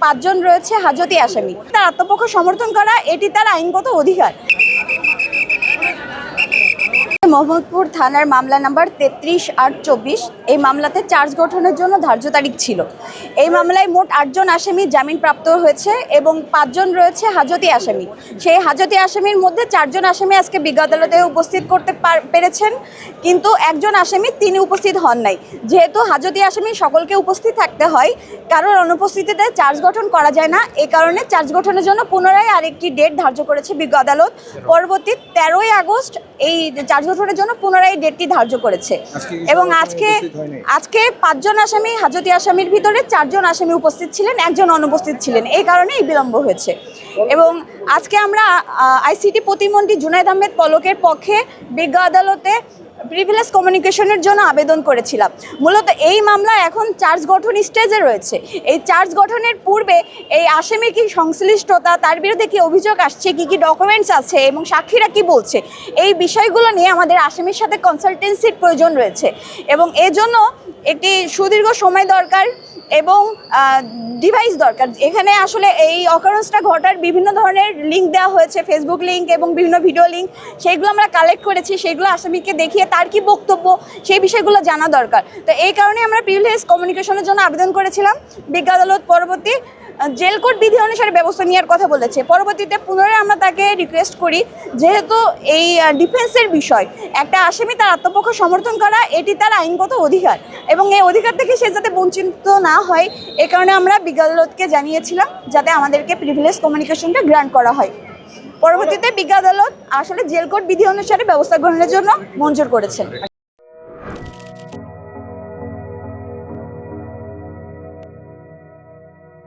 5 জন রয়েছে হাজতি আসামি। তার আত্মপক্ষ সমর্থন করা এটি তার আইনগত অধিকার। মোহাম্মদপুর থানার মামলা নাম্বার 33/8/24। এই মামলাতে চার্জ গঠনের জন্য ধার্য তারিখ ছিল। এই মামলায় মোট 8 জন আসামি জামিনপ্রাপ্ত হয়েছে এবং 5 জন রয়েছে হাজতি আসামি। সেই হাজতি আসামির মধ্যে 4 জন আসামি আজকে বিজ্ঞ আদালতে উপস্থিত করতে পেরেছেন, কিন্তু একজন আসামি তিনি উপস্থিত হন নাই। যেহেতু হাজতি আসামি সকলকে উপস্থিত থাকতে হয়, কারোর অনুপস্থিতিতে চার্জ গঠন করা যায় না। এই কারণে চার্জ গঠনের জন্য পুনরায় আরেকটি ডেট ধার্য করেছে বিজ্ঞ আদালত। পরবর্তী 13ই আগস্ট এই চার্জ গঠনের জন্য পুনরায় ডেটটি ধার্য করেছে এবং আজকে 5 জন আসামি হাজতি আসামির ভিতরে 4 জন আসামি উপস্থিত ছিলেন, একজন অনুপস্থিত ছিলেন। এই কারণে এই বিলম্ব হয়েছে। এবং আজকে আমরা আইসিটি প্রতিমন্ত্রী জুনায়েদ আহমেদ পলকের পক্ষে বিজ্ঞ আদালতে প্রিভিলেজ কমিউনিকেশনের জন্য আবেদন করেছিলাম। মূলত এই মামলা এখন চার্জ গঠন স্টেজে রয়েছে। এই চার্জ গঠনের পূর্বে এই আসামির কি সংশ্লিষ্টতা, তার বিরুদ্ধে কি অভিযোগ আসছে, কি ডকুমেন্টস আছে এবং সাক্ষীরা কি বলছে, এই বিষয়গুলো নিয়ে আমাদের আসামির সাথে কনসালটেন্সির প্রয়োজন রয়েছে এবং এজন্য একটি সুদীর্ঘ সময় দরকার এবং ডিভাইস দরকার। এখানে আসলে এই অকারেন্সটা ঘটার বিভিন্ন ধরনের লিঙ্ক দেওয়া হয়েছে, ফেসবুক লিঙ্ক এবং বিভিন্ন ভিডিও লিঙ্ক, সেইগুলো আমরা কালেক্ট করেছি। সেইগুলো আসামিকে দেখিয়ে তার কি বক্তব্য সেই বিষয়গুলো জানা দরকার। তো এই কারণে আমরা প্রিভিলেজ কমিউনিকেশনের জন্য আবেদন করেছিলাম। বিজ্ঞ আদালত পরবর্তী জেল কোড বিধি অনুসারে ব্যবস্থা নেওয়ার কথা বলেছে। পরবর্তীতে পুনরায় আমরা তাকে রিকোয়েস্ট করি, যেহেতু এই ডিফেন্সের বিষয়, একটা আসামি তার আত্মপক্ষ সমর্থন করা এটি তার আইনগত অধিকার এবং এই অধিকার থেকে সে যাতে বঞ্চিত না হয়, এ কারণে আমরা বিজ্ঞ আদালতকে জানিয়েছিলাম যাতে আমাদেরকে প্রিভিলেজ কমিউনিকেশনটা গ্রান্ট করা হয়। পরবর্তীতে বিজ্ঞ আদালত আসলে জেল কোড বিধি অনুসারে ব্যবস্থা গ্রহণের জন্য মঞ্জুর করেছেন।